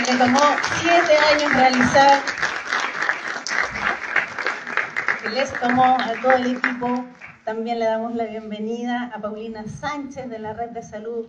me tomó 7 años realizar, que les tomó a todo el equipo. También le damos la bienvenida a Paulina Sánchez de la Red de Salud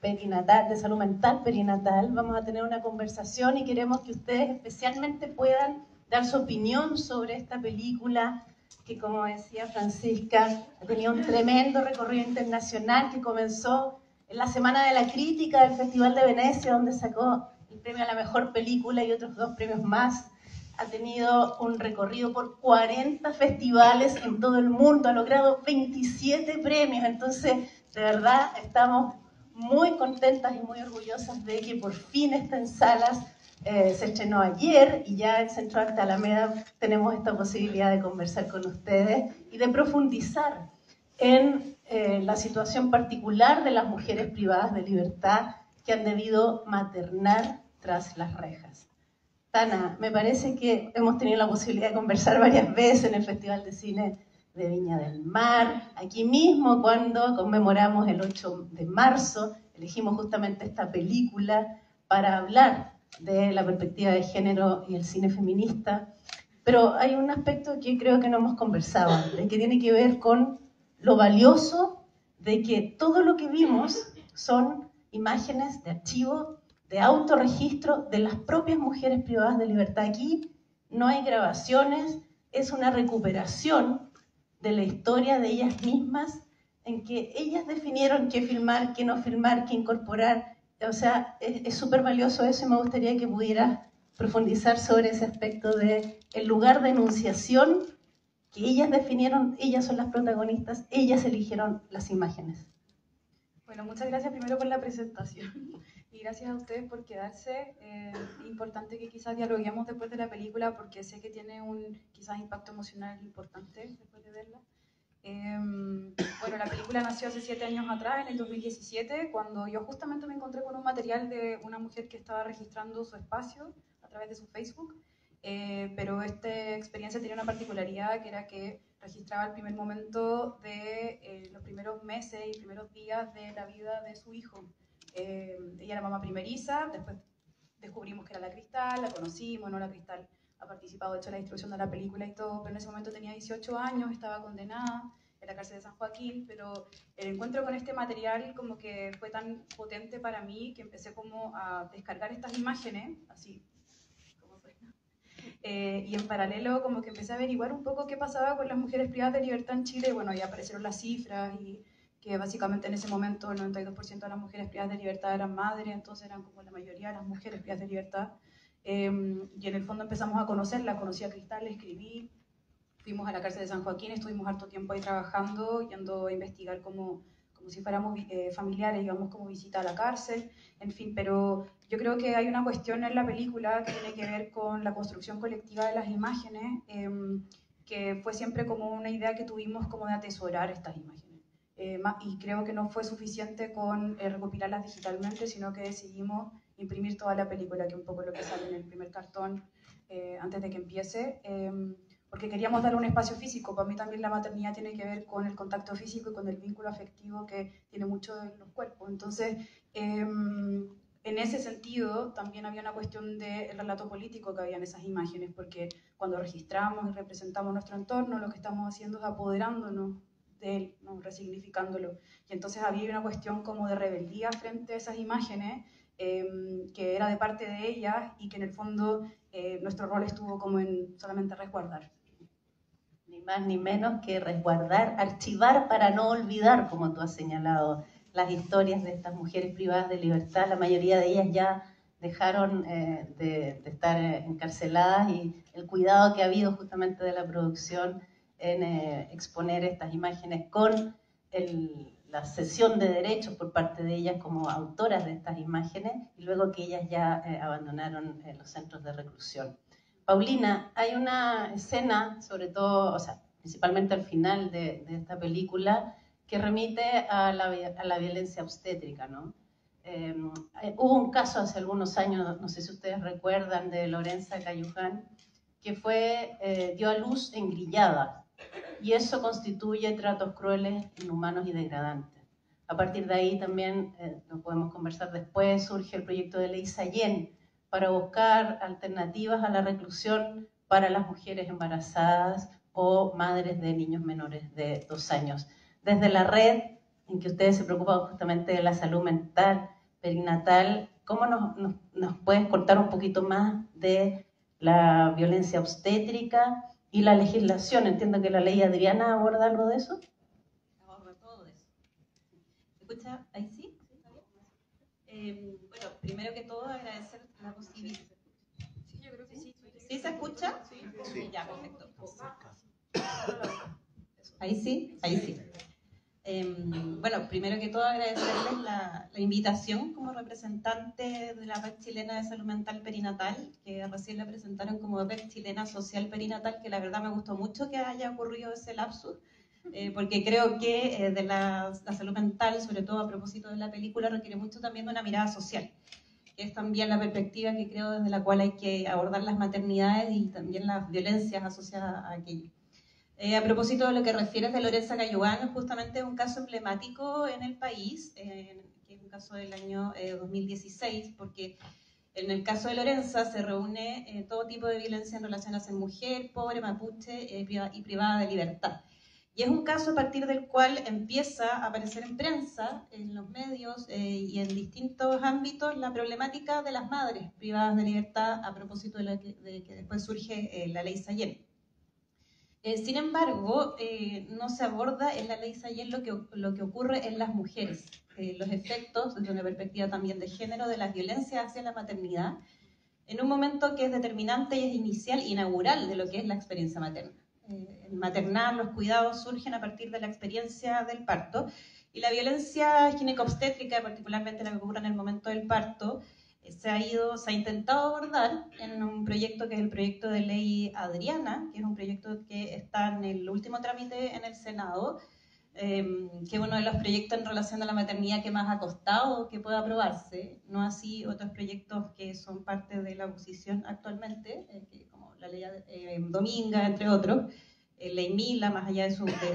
Perinatal, de Salud Mental Perinatal. Vamos a tener una conversación y queremos que ustedes especialmente puedan dar su opinión sobre esta película que, como decía Francisca, ha tenido un tremendo recorrido internacional que comenzó en la Semana de la Crítica del Festival de Venecia, donde sacó el premio a la mejor película y otros 2 premios más. Ha tenido un recorrido por 40 festivales en todo el mundo, ha logrado 27 premios, entonces de verdad estamos muy contentas y muy orgullosas de que por fin está en salas. Se estrenó ayer y ya en Centro Arte Alameda tenemos esta posibilidad de conversar con ustedes y de profundizar en la situación particular de las mujeres privadas de libertad que han debido maternar tras las rejas. Tana, me parece que hemos tenido la posibilidad de conversar varias veces en el Festival de Cine de Viña del Mar, aquí mismo cuando conmemoramos el 8 de marzo, elegimos justamente esta película para hablar de la perspectiva de género y el cine feminista, pero hay un aspecto que creo que no hemos conversado antes, que tiene que ver con lo valioso de que todo lo que vimos son imágenes de archivo, de autorregistro de las propias mujeres privadas de libertad. Aquí no hay grabaciones, es una recuperación de la historia de ellas mismas, en que ellas definieron qué filmar, qué no filmar, qué incorporar. O sea, es súper valioso eso y me gustaría que pudieras profundizar sobre ese aspecto de el lugar de enunciación que ellas definieron, ellas son las protagonistas, ellas eligieron las imágenes. Bueno, muchas gracias primero por la presentación y gracias a ustedes por quedarse. Importante que quizás dialoguemos después de la película porque sé que tiene un quizás impacto emocional importante después de verla. Bueno, la película nació hace 7 años atrás, en el 2017, cuando yo justamente me encontré con un material de una mujer que estaba registrando su espacio a través de su Facebook, pero esta experiencia tenía una particularidad que era que registraba el primer momento de los primeros meses y primeros días de la vida de su hijo. Ella era mamá primeriza, después descubrimos que era la Cristal, la conocimos, ¿no? La Cristal ha participado, de hecho, en la distribución de la película y todo, pero en ese momento tenía 18 años, estaba condenada en la cárcel de San Joaquín, pero el encuentro con este material como que fue tan potente para mí que empecé como a descargar estas imágenes, así como suena. Y en paralelo como que empecé a averiguar un poco qué pasaba con las mujeres privadas de libertad en Chile. Bueno, ya aparecieron las cifras y que básicamente en ese momento el 92% de las mujeres privadas de libertad eran madres, entonces eran como la mayoría de las mujeres privadas de libertad. Y en el fondo empezamos a conocerla, conocí a Cristal, le escribí, fuimos a la cárcel de San Joaquín, estuvimos harto tiempo ahí trabajando, yendo a investigar como si fuéramos familiares, íbamos como visita a la cárcel, en fin, pero yo creo que hay una cuestión en la película que tiene que ver con la construcción colectiva de las imágenes, que fue siempre como una idea que tuvimos como de atesorar estas imágenes. Y creo que no fue suficiente con recopilarlas digitalmente, sino que decidimos imprimir toda la película, que es un poco lo que sale en el primer cartón antes de que empiece, porque queríamos dar un espacio físico. Para mí también la maternidad tiene que ver con el contacto físico y con el vínculo afectivo que tiene mucho en los cuerpos. Entonces, en ese sentido, también había una cuestión del relato político que había en esas imágenes, porque cuando registramos y representamos nuestro entorno, lo que estamos haciendo es apoderándonos de él, ¿no? Resignificándolo. Y entonces había una cuestión como de rebeldía frente a esas imágenes, que era de parte de ellas y que en el fondo nuestro rol estuvo como en solamente resguardar. Ni más ni menos que resguardar, archivar para no olvidar, como tú has señalado, las historias de estas mujeres privadas de libertad. La mayoría de ellas ya dejaron de estar encarceladas y el cuidado que ha habido justamente de la producción en exponer estas imágenes con la cesión de derechos por parte de ellas como autoras de estas imágenes y luego que ellas ya abandonaron los centros de reclusión. Paulina, hay una escena, sobre todo, o sea, principalmente al final de esta película, que remite a la violencia obstétrica, ¿no? Hubo un caso hace algunos años, no sé si ustedes recuerdan, de Lorenza Cayuján, que dio a luz engrillada, y eso constituye tratos crueles, inhumanos y degradantes. A partir de ahí también, lo podemos conversar después, surge el proyecto de ley Sallén, para buscar alternativas a la reclusión para las mujeres embarazadas o madres de niños menores de 2 años. Desde la red, en que ustedes se preocupan justamente de la salud mental, perinatal, ¿cómo nos puedes contar un poquito más de la violencia obstétrica y la legislación? Entiendo que la ley Adriana aborda algo de eso. Aborda todo eso. ¿Se escucha? ¿Ahí sí? Bueno, primero que todo agradecer la posibilidad. Sí, yo creo que sí. ¿Sí se escucha? Sí. Ya, perfecto. Ahí sí, ahí sí. Bueno, primero que todo agradecerles la invitación como representante de la Red Chilena de Salud Mental Perinatal, que recién la presentaron como Red Chilena Social Perinatal, que la verdad me gustó mucho que haya ocurrido ese lapsus, porque creo que de la salud mental, sobre todo a propósito de la película, requiere mucho también de una mirada social, que es también la perspectiva que creo desde la cual hay que abordar las maternidades y también las violencias asociadas a aquello. A propósito de lo que refieres de Lorenza Cayugán, justamente es un caso emblemático en el país, que es un caso del año 2016, porque en el caso de Lorenza se reúne todo tipo de violencia en relación a ser mujer, pobre, mapuche y privada de libertad. Y es un caso a partir del cual empieza a aparecer en prensa, en los medios y en distintos ámbitos la problemática de las madres privadas de libertad a propósito de que después surge la ley Sayén. Sin embargo, no se aborda en la ley Sayén lo que ocurre en las mujeres, los efectos desde una perspectiva también de género de las violencias hacia la maternidad, en un momento que es determinante y es inicial, inaugural de lo que es la experiencia materna. El maternar, los cuidados surgen a partir de la experiencia del parto, y la violencia ginecobstétrica, particularmente la que ocurre en el momento del parto, se ha intentado abordar en un proyecto que es el proyecto de ley Adriana, que es un proyecto que está en el último trámite en el Senado, que es uno de los proyectos en relación a la maternidad que más ha costado que pueda aprobarse, no así otros proyectos que son parte de la oposición actualmente, como la ley Dominga, entre otros, ley Mila, más allá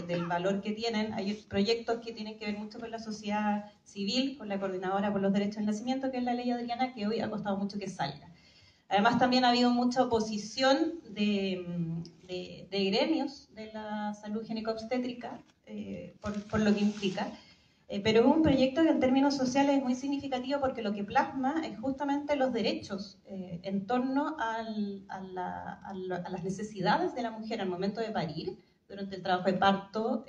del valor que tienen. Hay proyectos que tienen que ver mucho con la sociedad civil, con la Coordinadora por los Derechos del Nacimiento, que es la ley Adriana, que hoy ha costado mucho que salga. Además, también ha habido mucha oposición de gremios de la salud ginecobstétrica, por lo que implica, pero es un proyecto que en términos sociales es muy significativo porque lo que plasma es justamente los derechos en torno a las necesidades de la mujer al momento de parir, durante el trabajo de parto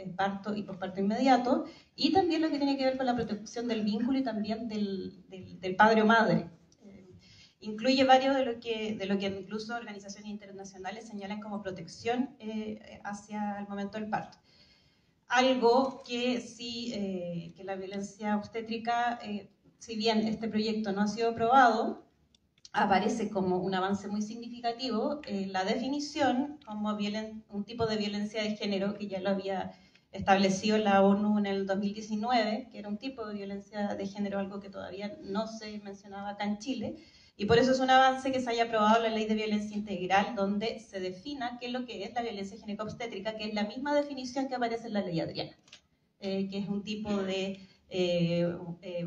y posparto inmediato, y también lo que tiene que ver con la protección del vínculo y también del padre o madre. Incluye varios de lo que incluso organizaciones internacionales señalan como protección hacia el momento del parto. Algo que sí, que la violencia obstétrica, si bien este proyecto no ha sido aprobado, aparece como un avance muy significativo la definición como un tipo de violencia de género que ya lo había establecido la ONU en el 2019, que era un tipo de violencia de género, algo que todavía no se mencionaba acá en Chile, y por eso es un avance que se haya aprobado la Ley de Violencia Integral, donde se defina qué es lo que es la violencia ginecobstétrica, que es la misma definición que aparece en la Ley Adriana, que es un tipo de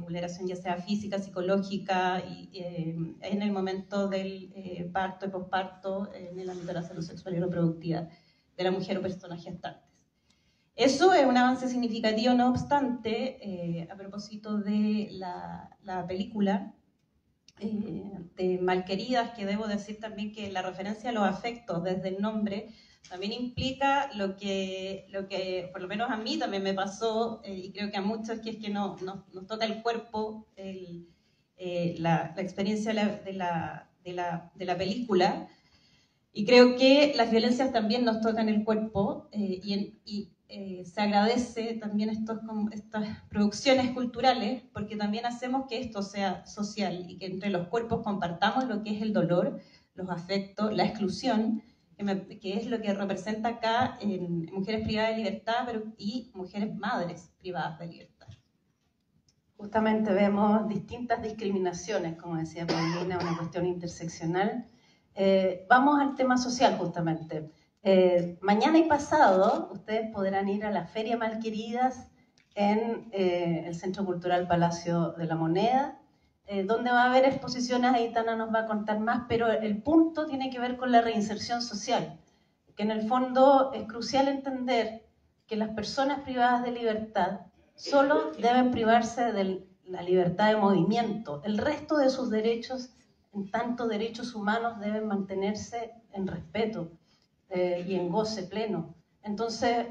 vulneración ya sea física, psicológica, en el momento del parto y posparto, en el ámbito de la salud sexual y reproductiva de la mujer o personas gestantes. Eso es un avance significativo, no obstante, a propósito de la película de Malqueridas, que debo decir también que la referencia a los afectos desde el nombre también implica lo que por lo menos a mí también me pasó, y creo que a muchos, que es que nos toca el cuerpo, la experiencia de la película, y creo que las violencias también nos tocan el cuerpo, se agradece también estas producciones culturales, porque también hacemos que esto sea social y que entre los cuerpos compartamos lo que es el dolor, los afectos, la exclusión, que es lo que representa acá en mujeres privadas de libertad y mujeres madres privadas de libertad. Justamente vemos distintas discriminaciones, como decía Paulina, una cuestión interseccional. Vamos al tema social justamente. Mañana y pasado ustedes podrán ir a la Feria Malqueridas en el Centro Cultural Palacio de la Moneda. donde va a haber exposiciones, ahí Tana nos va a contar más, pero el punto tiene que ver con la reinserción social, que en el fondo es crucial entender que las personas privadas de libertad solo deben privarse de la libertad de movimiento. El resto de sus derechos, en tanto derechos humanos, deben mantenerse en respeto y en goce pleno. Entonces,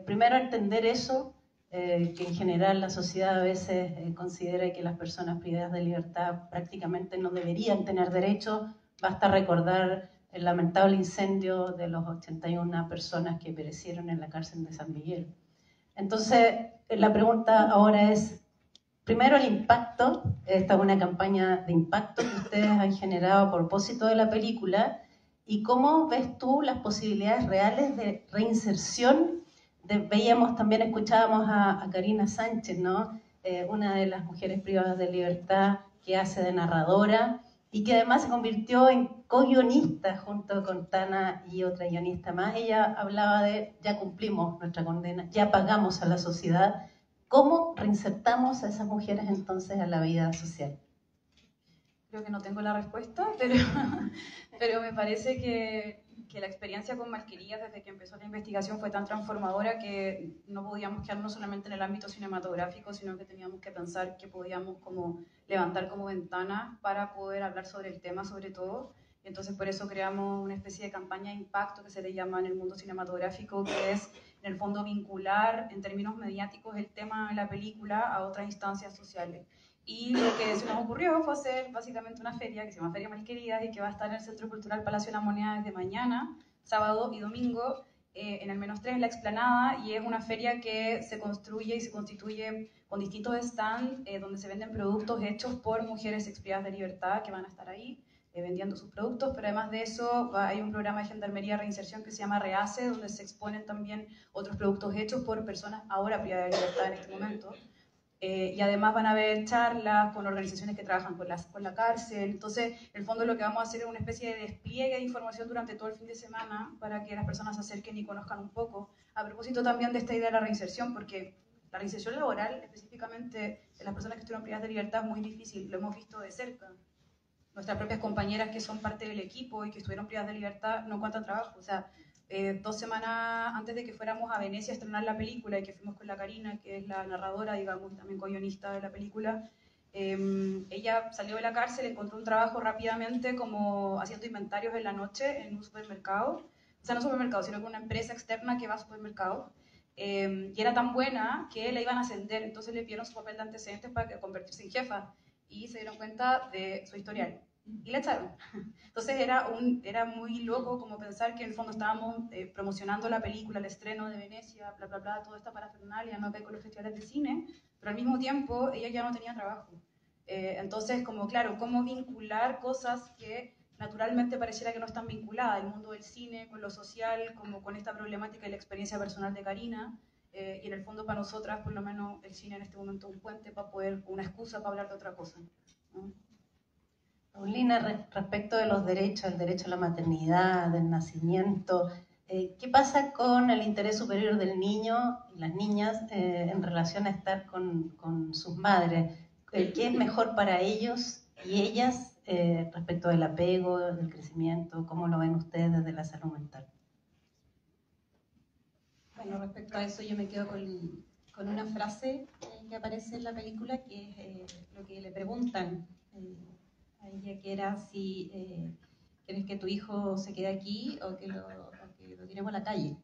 primero entender eso, que en general la sociedad a veces considera que las personas privadas de libertad prácticamente no deberían tener derechos. Basta recordar el lamentable incendio de los 81 personas que perecieron en la cárcel de San Miguel. Entonces, la pregunta ahora es, primero el impacto. Esta es una campaña de impacto que ustedes han generado a propósito de la película, y cómo ves tú las posibilidades reales de reinserción. Veíamos también, escuchábamos a Karina Sánchez, ¿no? Una de las mujeres privadas de libertad que hace de narradora y que además se convirtió en co-guionista junto con Tana y otra guionista más. Ella hablaba de, ya cumplimos nuestra condena, ya pagamos a la sociedad. ¿Cómo reinsertamos a esas mujeres entonces a la vida social? Creo que no tengo la respuesta, pero me parece que la experiencia con Mascarillas desde que empezó la investigación fue tan transformadora que no podíamos quedarnos solamente en el ámbito cinematográfico, sino que teníamos que pensar que podíamos como levantar como ventanas para poder hablar sobre el tema sobre todo. Entonces por eso creamos una especie de campaña de impacto que se le llama en el mundo cinematográfico, que es en el fondo vincular en términos mediáticos el tema de la película a otras instancias sociales. Y lo que se nos ocurrió fue hacer básicamente una feria que se llama Feria Malqueridas y que va a estar en el Centro Cultural Palacio de la Moneda desde mañana, sábado y domingo, en el -3 en la Explanada, y es una feria que se construye y se constituye con distintos stands donde se venden productos hechos por mujeres exprivadas de libertad que van a estar ahí vendiendo sus productos, pero además de eso hay un programa de Gendarmería de Reinserción que se llama REACE, donde se exponen también otros productos hechos por personas ahora privadas de libertad en este momento. Y además van a haber charlas con organizaciones que trabajan con la cárcel. Entonces, en el fondo lo que vamos a hacer es una especie de despliegue de información durante todo el fin de semana para que las personas se acerquen y conozcan un poco. A propósito también de esta idea de la reinserción, porque la reinserción laboral, específicamente de las personas que estuvieron privadas de libertad, es muy difícil, lo hemos visto de cerca. Nuestras propias compañeras que son parte del equipo y que estuvieron privadas de libertad no encuentran trabajo. O sea, 2 semanas antes de que fuéramos a Venecia a estrenar la película y que fuimos con la Karina, que es la narradora, digamos, también co-guionista de la película, ella salió de la cárcel, encontró un trabajo rápidamente como haciendo inventarios en la noche en un supermercado, o sea, no supermercado, sino que una empresa externa que va a supermercados, y era tan buena que la iban a ascender, entonces le pidieron su papel de antecedentes para convertirse en jefa, y se dieron cuenta de su historial y la echaron. Entonces era muy loco como pensar que en el fondo estábamos promocionando la película, el estreno de Venecia, bla, bla, bla, toda esta parafernalia, ¿no?, que hay con los festivales de cine, pero al mismo tiempo ella ya no tenía trabajo. Entonces, como claro, cómo vincular cosas que naturalmente pareciera que no están vinculadas, el mundo del cine con lo social, como con esta problemática y la experiencia personal de Karina, y en el fondo para nosotras, por lo menos, el cine en este momento es un puente para poder, una excusa para hablar de otra cosa, ¿no? Paulina, respecto de los derechos, el derecho a la maternidad, del nacimiento, ¿qué pasa con el interés superior del niño y las niñas en relación a estar con sus madres? ¿Qué es mejor para ellos y ellas respecto del apego, del crecimiento? ¿Cómo lo ven ustedes desde la salud mental? Bueno, respecto a eso yo me quedo con una frase que aparece en la película, que es lo que le preguntan a ella, que era si quieres que tu hijo se quede aquí o que lo tiremos a la calle.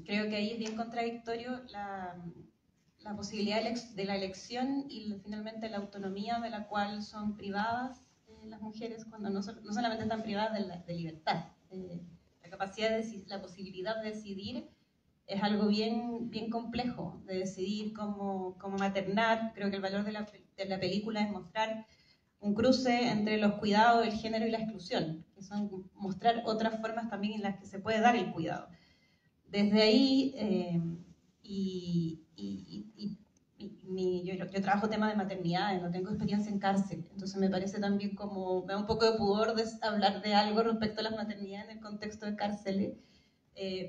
Creo que ahí es bien contradictorio la posibilidad de la elección y finalmente la autonomía de la cual son privadas las mujeres cuando no solamente están privadas de libertad. La capacidad la posibilidad de decidir es algo bien, bien complejo, de decidir cómo maternar. Creo que el valor de la película es mostrar un cruce entre los cuidados, el género y la exclusión, que son mostrar otras formas también en las que se puede dar el cuidado. Desde ahí, yo trabajo temas de maternidad, no tengo experiencia en cárcel, entonces me parece también como, me da un poco de pudor de hablar de algo respecto a las maternidades en el contexto de cárceles,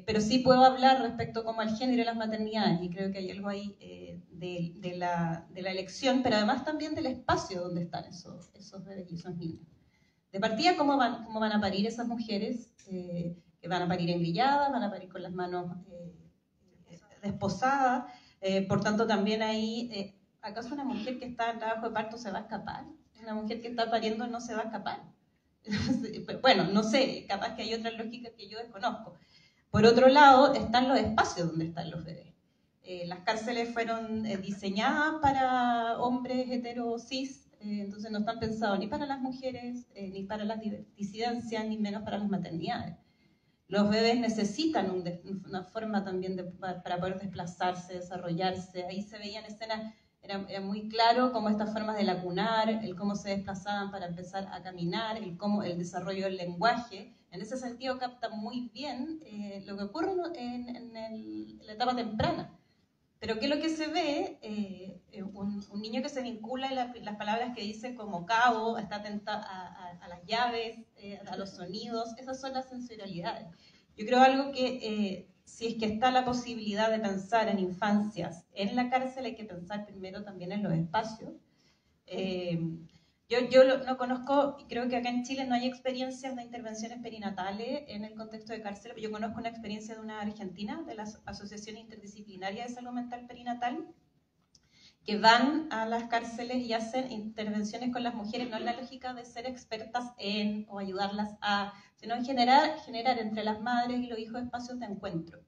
pero sí puedo hablar respecto como al género y las maternidades, y creo que hay algo ahí de la elección, pero además también del espacio donde están esos bebés y esos niños. De partida, cómo van a parir esas mujeres, que van a parir englilladas, van a parir con las manos desposadas, por tanto también ahí, ¿acaso una mujer que está en trabajo de parto se va a escapar? Una mujer que está pariendo no se va a escapar. Bueno, no sé, capaz que hay otras lógicas que yo desconozco. Por otro lado, están los espacios donde están los bebés. Las cárceles fueron diseñadas para hombres heteros cis, entonces no están pensados ni para las mujeres, ni para las disidencias, ni menos para las maternidades. Los bebés necesitan una forma también para poder desplazarse, desarrollarse. Ahí se veían escenas, era muy claro cómo estas formas de lacunar, el cómo se desplazaban para empezar a caminar, el desarrollo del lenguaje. En ese sentido capta muy bien lo que ocurre en la etapa temprana. Pero ¿qué es lo que se ve? Un niño que se vincula en las palabras que dice como cabo, está atento a las llaves, a los sonidos, esas son las sensorialidades. Yo creo algo que si es que está la posibilidad de pensar en infancias en la cárcel, hay que pensar primero también en los espacios. Yo no conozco, creo que acá en Chile no hay experiencias de intervenciones perinatales en el contexto de cárcel, pero yo conozco una experiencia de una argentina, de la Asociación Interdisciplinaria de Salud Mental Perinatal, que van a las cárceles y hacen intervenciones con las mujeres, no en la lógica de ser expertas en o ayudarlas a, sino en generar entre las madres y los hijos espacios de encuentro,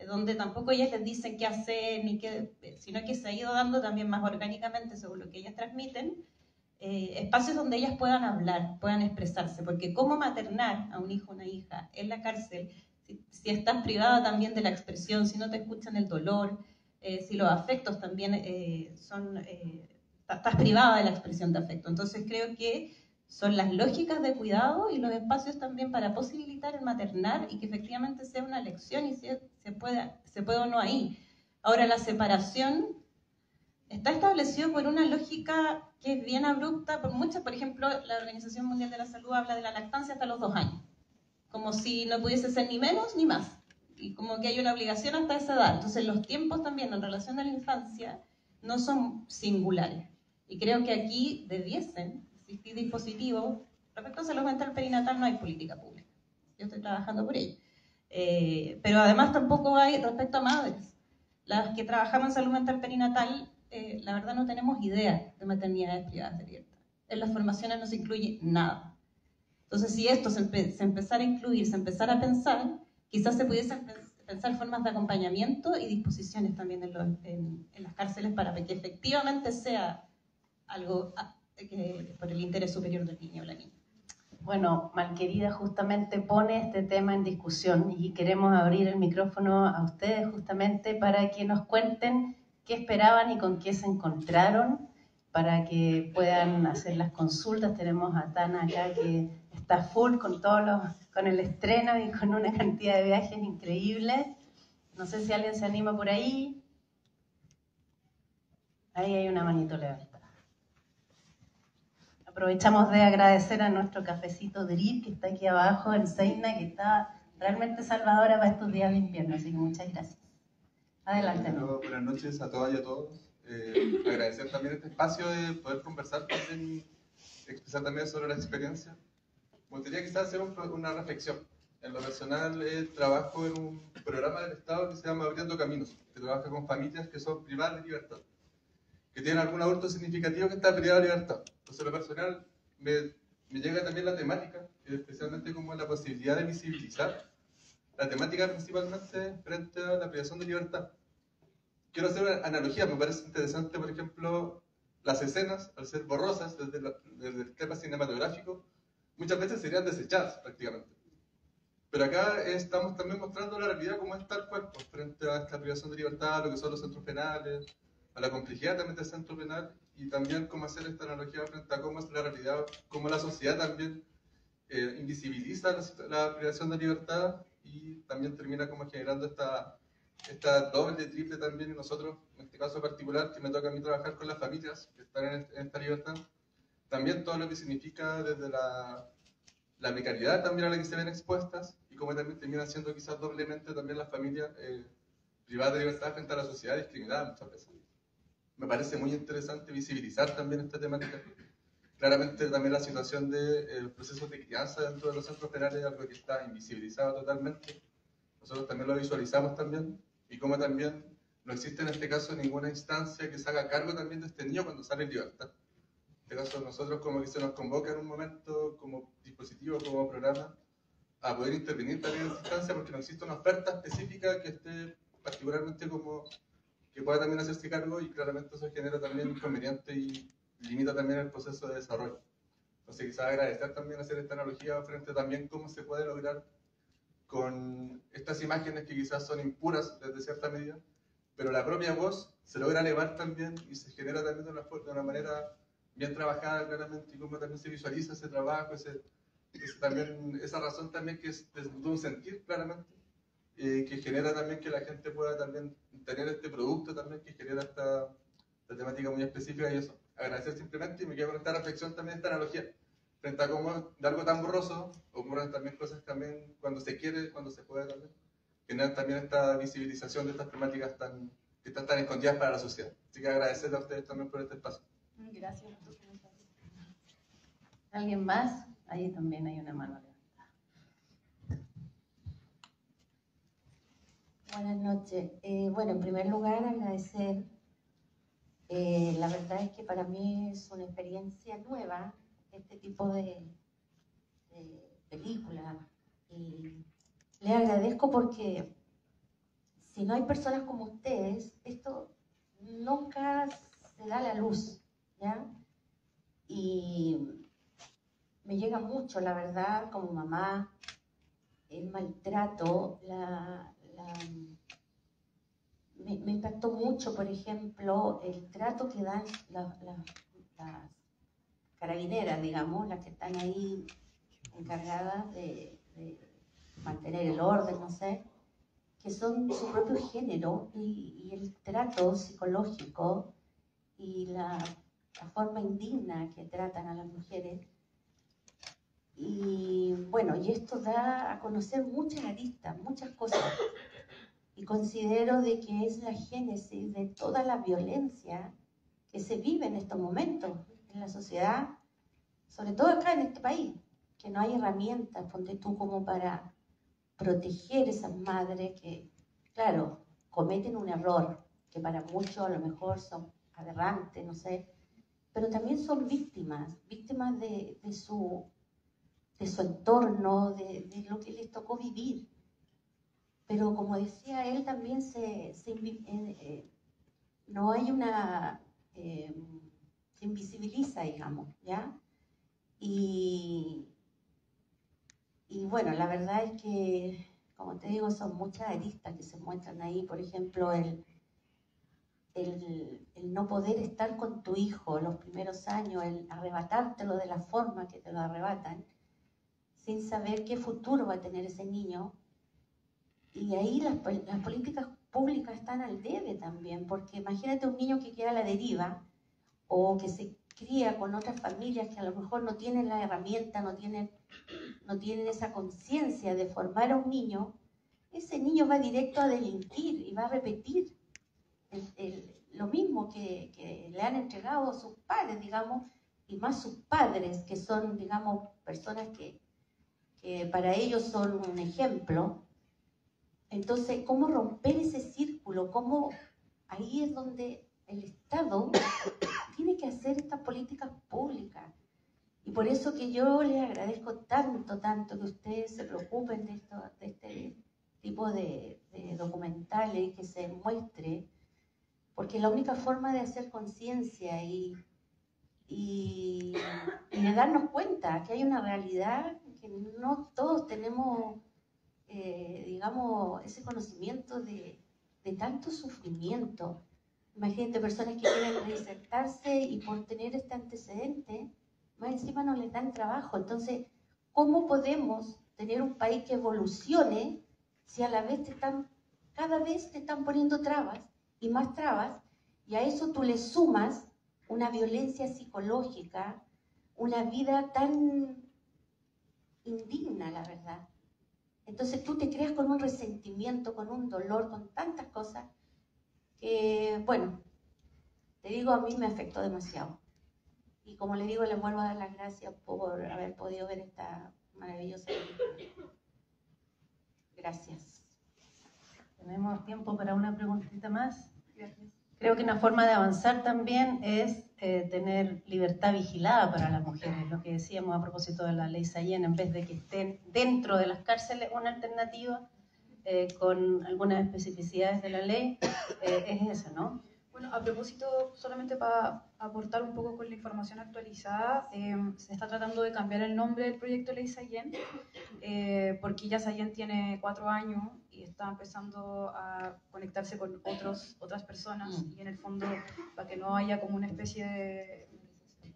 donde tampoco ellas les dicen qué hacer, sino que se ha ido dando también más orgánicamente según lo que ellas transmiten, espacios donde ellas puedan hablar, puedan expresarse, porque cómo maternar a un hijo o una hija en la cárcel, si estás privada también de la expresión, si no te escuchan el dolor, si los afectos también estás privada de la expresión de afecto. Entonces creo que son las lógicas de cuidado y los espacios también para posibilitar el maternar y que efectivamente sea una elección y se puede o no ahí. Ahora, la separación está establecido por una lógica que es bien abrupta, por ejemplo, la Organización Mundial de la Salud habla de la lactancia hasta los 2 años, como si no pudiese ser ni menos ni más, y como que hay una obligación hasta esa edad. Entonces los tiempos también en relación a la infancia no son singulares, y creo que aquí debiesen existir dispositivos. Respecto a salud mental perinatal no hay política pública, yo estoy trabajando por ello, pero además tampoco hay respecto a madres. Las que trabajamos en salud mental perinatal, la verdad no tenemos idea de maternidades privadas de libertad. En las formaciones no se incluye nada. Entonces, si esto se empezara a incluir, se empezara a pensar, quizás se pudiesen pensar formas de acompañamiento y disposiciones también en las cárceles para que efectivamente sea algo por el interés superior del niño o la niña. Bueno, Malquerida justamente pone este tema en discusión y queremos abrir el micrófono a ustedes justamente para que nos cuenten qué esperaban y con qué se encontraron, para que puedan hacer las consultas. Tenemos a Tana acá que está full con el estreno y con una cantidad de viajes increíbles. No sé si alguien se anima por ahí. Ahí hay una manito levantada. Aprovechamos de agradecer a nuestro cafecito Drip que está aquí abajo en Seina, que está realmente salvadora para estos días de invierno, así que muchas gracias. Adelante. Buenas noches a todas y a todos. Agradecer también este espacio de poder conversar también y expresar también sobre la experiencia. Me gustaría quizás hacer una reflexión. En lo personal, trabajo en un programa del Estado que se llama Abriendo Caminos, que trabaja con familias que son privadas de libertad, que tienen algún aborto significativo que está privado de libertad. Entonces, en lo personal, me llega también la temática, especialmente como la posibilidad de visibilizar la temática principalmente frente a la privación de libertad. Quiero hacer una analogía, me parece interesante, por ejemplo, las escenas, al ser borrosas desde el tema cinematográfico, muchas veces serían desechadas prácticamente. Pero acá estamos también mostrando la realidad como está el cuerpo frente a esta privación de libertad, a lo que son los centros penales, a la complejidad también del centro penal, y también cómo hacer esta analogía frente a cómo es la realidad, cómo la sociedad también invisibiliza la privación de libertad y también termina como generando esta doble, triple también, y nosotros, en este caso particular, que me toca a mí trabajar con las familias que están en esta libertad, también todo lo que significa desde la precariedad también a la que se ven expuestas, y cómo también termina siendo quizás doblemente también la familia privada de libertad frente a la sociedad discriminada muchas veces. Me parece muy interesante visibilizar también esta temática. Claramente también la situación de los procesos de crianza dentro de los centros penales es algo que está invisibilizado totalmente. Nosotros también lo visualizamos también, y como también no existe en este caso ninguna instancia que se haga cargo también de este niño cuando sale en libertad. En este caso nosotros como que se nos convoca en un momento como dispositivo, como programa, a poder intervenir también en esta instancia porque no existe una oferta específica que esté particularmente como que pueda también hacerse cargo, y claramente eso genera también inconvenientes y limita también el proceso de desarrollo. Entonces quizás agradecer también hacer esta analogía frente también cómo se puede lograr con estas imágenes que quizás son impuras desde cierta medida, pero la propia voz se logra elevar también y se genera también de una manera bien trabajada claramente, y cómo también se visualiza ese trabajo, esa razón también que es de un sentir claramente, que genera también que la gente pueda también tener este producto también que genera esta temática muy específica. Y eso, agradecer simplemente, y me quedo con esta reflexión también, esta analogía frente a cómo de algo tan borroso ocurren también cosas también cuando se quiere, cuando se puede también, generar también esta visibilización de estas temáticas que están tan escondidas para la sociedad. Así que agradecerle a ustedes también por este espacio. Gracias por tu comentario. ¿Alguien más? Ahí también hay una mano levantada. Buenas noches. Bueno, en primer lugar, agradecer. La verdad es que para mí es una experiencia nueva este tipo de película. Y le agradezco porque si no hay personas como ustedes, esto nunca se da a la luz, ¿ya? Y me llega mucho, la verdad, como mamá, el maltrato, me impactó mucho, por ejemplo, el trato que dan las carabineras, digamos, las que están ahí encargadas de mantener el orden, no sé, que son su propio género, y el trato psicológico y la forma indigna que tratan a las mujeres. Y bueno, y esto da a conocer muchas aristas, muchas cosas. Y considero de que es la génesis de toda la violencia que se vive en estos momentos en la sociedad, sobre todo acá en este país, que no hay herramientas, ponte tú, como para proteger a esas madres que, claro, cometen un error, que para muchos a lo mejor son aberrantes, no sé, pero también son víctimas de su entorno, de lo que les tocó vivir. Pero como decía él, también no hay una... se invisibiliza, digamos, ¿ya? Y bueno, la verdad es que, como te digo, son muchas aristas que se muestran ahí. Por ejemplo, el no poder estar con tu hijo los primeros años, el arrebatártelo de la forma que te lo arrebatan, sin saber qué futuro va a tener ese niño. Y ahí las políticas públicas están al debe también, porque imagínate un niño que queda a la deriva o que se cría con otras familias que a lo mejor no tienen la herramienta, no tienen esa conciencia de formar a un niño. Ese niño va directo a delinquir y va a repetir lo mismo que le han entregado sus padres, digamos, y más sus padres, que son, digamos, personas que para ellos son un ejemplo. Entonces, ¿cómo romper ese círculo? ¿Cómo? Ahí es donde el Estado tiene que hacer estas políticas públicas. Y por eso que yo les agradezco tanto que ustedes se preocupen de este tipo de documentales y que se muestre, porque es la única forma de hacer conciencia y de darnos cuenta que hay una realidad que no todos tenemos, digamos, ese conocimiento de tanto sufrimiento. Imagínate personas que quieren reinsertarse y por tener este antecedente, más encima no les dan trabajo. Entonces, ¿cómo podemos tener un país que evolucione si a la vez cada vez te están poniendo trabas y más trabas, y a eso tú le sumas una violencia psicológica, una vida tan indigna, la verdad? Entonces tú te creas con un resentimiento, con un dolor, con tantas cosas que, bueno, te digo, a mí me afectó demasiado. Y como le digo, les vuelvo a dar las gracias por haber podido ver esta maravillosa película. Gracias. Tenemos tiempo para una preguntita más. Gracias. Creo que una forma de avanzar también es tener libertad vigilada para las mujeres, lo que decíamos a propósito de la ley Sayen, en vez de que estén dentro de las cárceles, una alternativa con algunas especificidades de la ley es eso, ¿no? Bueno, a propósito, solamente para aportar un poco con la información actualizada, se está tratando de cambiar el nombre del proyecto Ley Sayen, porque ya Sayen tiene 4 años y está empezando a conectarse con otras personas, y en el fondo, para que no haya como una especie de,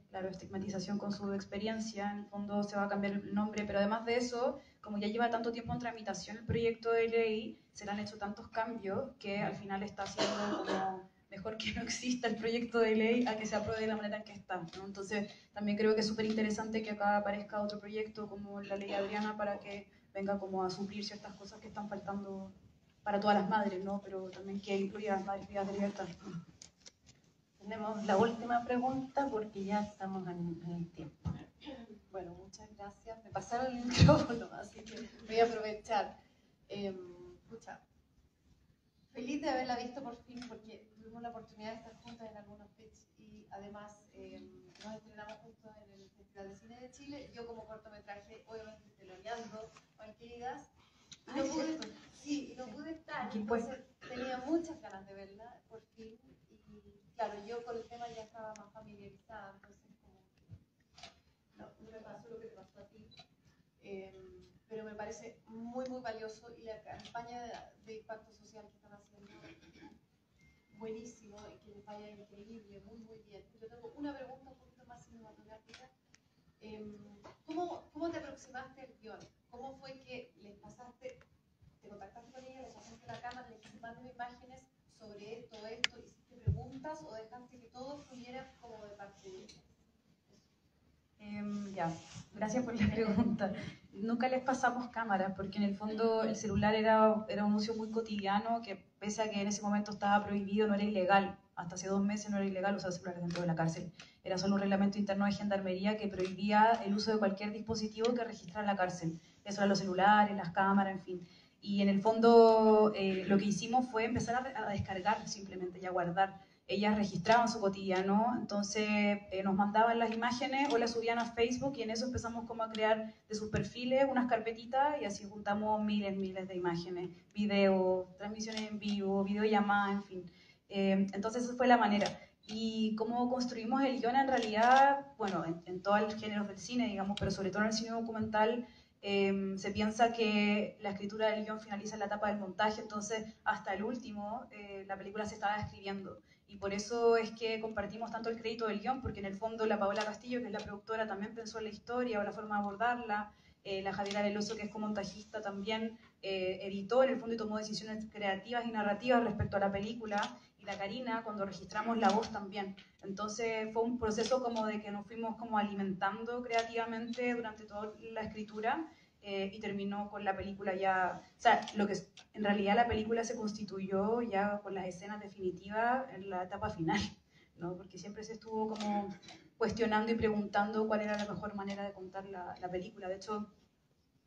claro, estigmatización con su experiencia, en el fondo se va a cambiar el nombre, pero además de eso, como ya lleva tanto tiempo en tramitación el proyecto de ley, se le han hecho tantos cambios que al final está siendo como mejor que no exista el proyecto de ley a que se apruebe de la manera en que está, ¿no? Entonces, también creo que es súper interesante que acá aparezca otro proyecto como la ley Adriana para que venga como a suplir ciertas cosas que están faltando para todas las madres, ¿no? Pero también que incluya a las madres privadas de libertad. Tenemos la última pregunta porque ya estamos en el tiempo. Bueno, muchas gracias. Me pasaron el micrófono, así que voy a aprovechar. Feliz de haberla visto por fin, porque tuvimos la oportunidad de estar juntas en algunos pitch y además nos estrenamos juntos en el Festival de Cine de Chile. Yo como cortometraje, obviamente teloneando, Orquídeas. No pude estar, entonces tenía muchas ganas de verla por fin. Y claro, yo con el tema ya estaba más familiarizada, entonces como no me pasó lo que te pasó a ti. Pero me parece muy, muy valioso, y la campaña de impacto social que están haciendo, buenísimo, y que les vaya increíble, muy, muy bien. Yo tengo una pregunta un poquito más cinematográfica. ¿Cómo te aproximaste al guión? ¿Cómo fue que les pasaste, te contactaste con ella, les pasaste la cámara, les dijiste, mándame imágenes sobre esto, hiciste preguntas o dejaste que todo fluyera como de parte de ellas? Ya, gracias por la pregunta. Nunca les pasamos cámaras porque en el fondo el celular era un uso muy cotidiano que, pese a que en ese momento estaba prohibido, no era ilegal. Hasta hace 2 meses no era ilegal usar celulares dentro de la cárcel. Era solo un reglamento interno de gendarmería que prohibía el uso de cualquier dispositivo que registrara la cárcel. Eso eran los celulares, las cámaras, en fin. Y en el fondo lo que hicimos fue empezar a descargar simplemente y a guardar. Ellas registraban su cotidiano, entonces nos mandaban las imágenes o las subían a Facebook, y en eso empezamos como a crear de sus perfiles unas carpetitas, y así juntamos miles de imágenes, videos, transmisiones en vivo, videollamadas, en fin. Entonces esa fue la manera. Y cómo construimos el guión, en realidad, bueno, en todos los géneros del cine, digamos, pero sobre todo en el cine documental, se piensa que la escritura del guión finaliza en la etapa del montaje, entonces hasta el último la película se estaba escribiendo. Y por eso es que compartimos tanto el crédito del guión, porque en el fondo la Paola Castillo, que es la productora, también pensó en la historia o la forma de abordarla. La Javiera Veloso, que es comontajista, también editó en el fondo y tomó decisiones creativas y narrativas respecto a la película. Y la Karina, cuando registramos la voz, también. Entonces fue un proceso como de que nos fuimos como alimentando creativamente durante toda la escritura. Y terminó con la película ya, o sea, en realidad la película se constituyó ya con las escenas definitivas en la etapa final, ¿no? Porque siempre se estuvo como cuestionando y preguntando cuál era la mejor manera de contar la película. De hecho,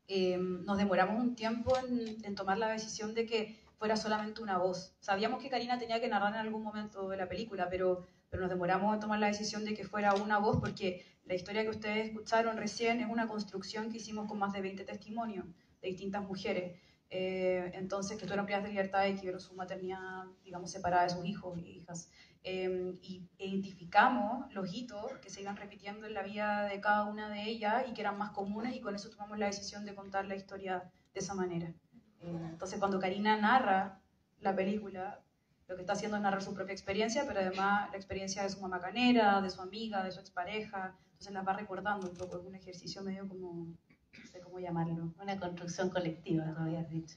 nos demoramos un tiempo en tomar la decisión de que fuera solamente una voz. Sabíamos que Karina tenía que narrar en algún momento de la película, pero nos demoramos en tomar la decisión de que fuera una voz, porque la historia que ustedes escucharon recién es una construcción que hicimos con más de 20 testimonios de distintas mujeres, entonces que estuvieron privadas de libertad y que vieron su maternidad, digamos, separada de sus hijos e hijas. Y identificamos los hitos que se iban repitiendo en la vida de cada una de ellas y que eran más comunes, y con eso tomamos la decisión de contar la historia de esa manera. Entonces, cuando Karina narra la película, lo que está haciendo es narrar su propia experiencia, pero además la experiencia de su mamá canera, de su amiga, de su expareja. Entonces las va recordando un poco. Es un ejercicio medio como, no sé cómo llamarlo. Una construcción colectiva, lo habías dicho.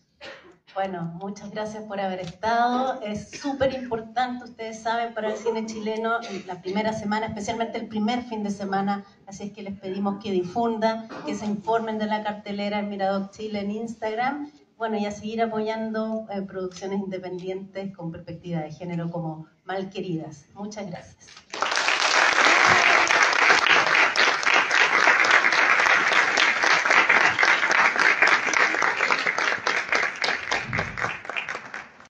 Bueno, muchas gracias por haber estado. Es súper importante, ustedes saben, para el cine chileno, la primera semana, especialmente el primer fin de semana, así es que les pedimos que difundan, que se informen de la cartelera en Miradoc Chile en Instagram. Bueno, y a seguir apoyando producciones independientes con perspectiva de género como Malqueridas. Muchas gracias.